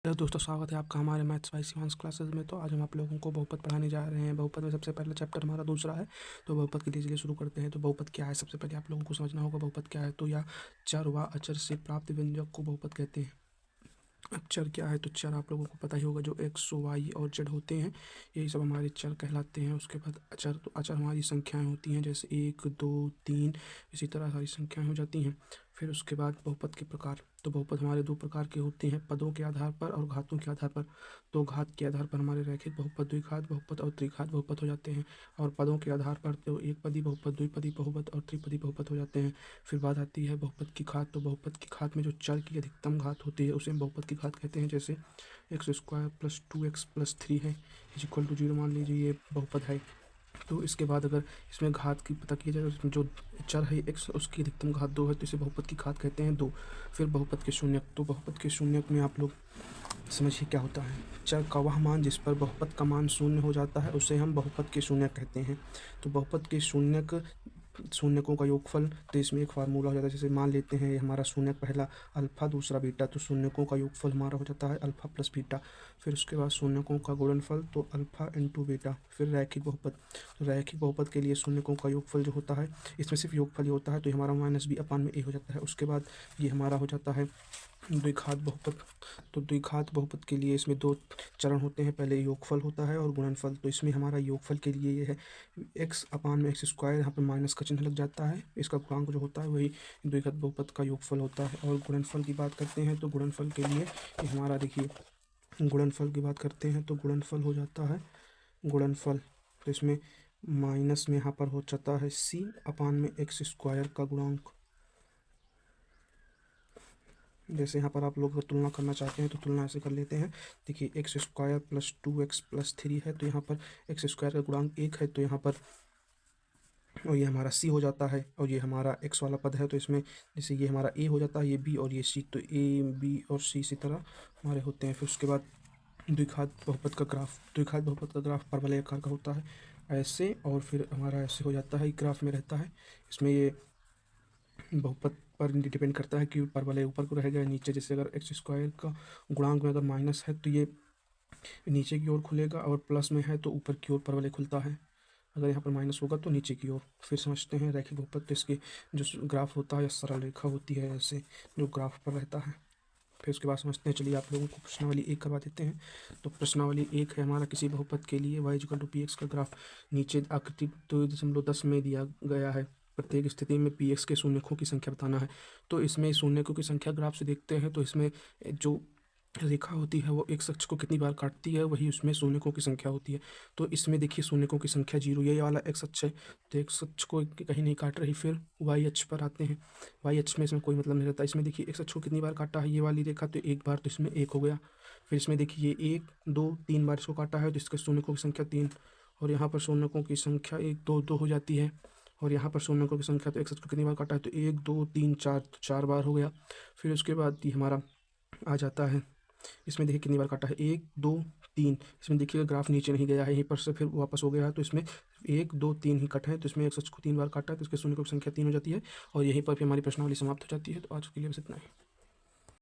Hello दोस्तों, स्वागत है आपका हमारे मैथ्स बाय शिवांश क्लासेस में। तो आज हम आप लोगों को बहुपद पढ़ाने जा रहे हैं। बहुपद में सबसे पहला चैप्टर हमारा दूसरा है। तो बहुपद के लिए चलिए शुरू करते हैं। तो बहुपद क्या है, सबसे पहले आप लोगों को समझना होगा बहुपद क्या है। तो या चर व अचर से प्राप्त व्यंजक को बहुपद कहते हैं। चर क्या है, तो चर आप लोगों को पता ही होगा, जो एक्स वाई और जेड होते हैं, यही सब हमारे चर कहलाते हैं। उसके बाद अचर, तो अचर हमारी संख्याएं होती हैं, जैसे 1 2 3, इसी तरह सारी संख्याएं हो जाती हैं। फिर उसके बाद बहुपद के प्रकार, तो बहुपद हमारे दो प्रकार के होते हैं, पदों के आधार पर और घातों के आधार पर। तो घात के आधार पर हमारे रैखिक बहुपद, द्विघात बहुपद और त्रिघात बहुपद हो जाते हैं। और पदों के आधार पर तो एक पदी बहुपद, द्विपदी बहुपद और त्रिपदी बहुपद हो जाते हैं। फिर बात आती है बहुपद की घात। तो बहुपद की घात में जो चर की अधिकतम घात होती है उसे हम बहुपद की घात कहते हैं। जैसे x square plus 2x plus 3 है इक्वल टू 0 मान लीजिए, ये बहुपद है। तो इसके बाद अगर इसमें घात की पता की जाए, इसमें जो चर है x, उसकी अधिकतम घात 2 है, तो इसे बहुपद की घात कहते हैं 2। फिर बहुपद के शून्यक, तो बहुपद के शून्यक में आप लोग समझिए क्या होता है। चर का वह मान जिस पर बहुपद का मान शून्य हो जाता है उसे हम बहुपद के शून्यक कहते हैं। तो बहुपद के शून्यकों का योगफल, तो इसमें एक फार्मूला हो जाता है। जैसे मान लेते हैं ये हमारा शून्यक पहला अल्फा, दूसरा बीटा, तो शून्यकों का योगफल हमारा हो जाता है अल्फा प्लस बीटा। फिर उसके बाद शून्यकों का गुणनफल, तो अल्फा इंटू बीटा। फिर रैखिक बहुपद, तो रैखिक बहुपद के लिए शून्यकों का योगफल जो होता है, इसमें सिर्फ योगफल ही होता है, तो ये हमारा -b/a हो जाता है। उसके बाद ये हमारा हो जाता है द्विघात बहुपद। तो द्विघात बहुपद के लिए इसमें दो चरण होते हैं, पहले योगफल होता है और गुणनफल। तो इसमें हमारा योगफल के लिए ये है x/x², यहाँ पर माइनस का चिन्ह लग जाता है। इसका गुणांक जो होता है वही द्विघात बहुपद का योगफल होता है। और गुणनफल की बात करते हैं, तो गुणनफल के लिए ये हमारा, देखिए, गुणनफल की बात करते हैं तो गुणनफल हो जाता है गुणनफल, तो इसमें माइनस में यहाँ पर हो जाता है c/x² का गुणांक। जैसे यहाँ पर आप लोग अगर तुलना करना चाहते हैं तो तुलना ऐसे कर लेते हैं। देखिए x² प्लस 2x प्लस 3 है, तो यहाँ पर x² का गुणांक 1 है, तो यहाँ पर, और ये हमारा c हो जाता है, और ये हमारा x वाला पद है, तो इसमें जैसे ये हमारा a हो जाता है, ये b और ये c, तो a b और c इसी तरह हमारे होते हैं। फिर उसके बाद द्विघात बहुपद का ग्राफ, द्विघात बहुपद का ग्राफ परवलय आकार का होता है ऐसे, और फिर हमारा ऐसे हो जाता है, ग्राफ में रहता है। इसमें ये बहुपद पर डिपेंड करता है कि परवलय ऊपर को रहेगा या नीचे। जैसे अगर x² का गुणांक में अगर माइनस है तो ये नीचे की ओर खुलेगा, और प्लस में है तो ऊपर की ओर परवलय खुलता है। अगर यहाँ पर माइनस होगा तो नीचे की ओर। फिर समझते हैं रैखिक बहुपद, तो इसके जो ग्राफ होता है या सरल रेखा होती है ऐसे, जो ग्राफ पर रहता है। फिर उसके बाद समझते हैं, चलिए आप लोगों को प्रश्नावली 1 करवा देते हैं। तो प्रश्नावली 1 है हमारा, किसी बहुपद के लिए y=px का ग्राफ नीचे आकृति 2.10 में दिया गया है। प्रत्येक स्थिति में px के शून्यकों की संख्या बताना है। तो इसमें शून्यकों की संख्या ग्राफ से देखते हैं, तो इसमें जो रेखा होती है वो x अक्ष को कितनी बार काटती है, वही उसमें शून्यकों की संख्या होती है। तो इसमें देखिए शून्यकों की संख्या 0, ये वाला x अक्ष है, तो x अक्ष को कहीं नहीं काट रही। फिर y अक्ष पर आते हैं, y अक्ष में इसमें कोई मतलब नहीं रहता। इसमें देखिए x अक्ष को कितनी बार काटा है, ये वाली रेखा, तो एक बार, तो इसमें 1 हो गया। फिर इसमें देखिए ये 1 2 3 बार इसको काटा है, तो इसके शून्यकों की संख्या 3, और यहाँ पर शून्यकों की संख्या 1 2 2 हो जाती है। और यहाँ पर शून्यकों की संख्या, तो x अक्ष को कितनी बार काटा है, तो 1 2 3 4, तो 4 बार हो गया। फिर उसके बाद ये हमारा आ जाता है, इसमें देखिए कितनी बार काटा है, 1 2 3। इसमें देखिए ग्राफ नीचे नहीं गया है, यहीं पर से फिर वापस हो गया है, तो इसमें 1 2 3 ही कट है, तो इसमें x अक्ष को 3 बार काटा है, तो इसके शून्यकों की संख्या 3 हो जाती है। और यहीं पर फिर हमारी प्रश्नावली समाप्त हो जाती है। तो आज के लिए बस इतना ही।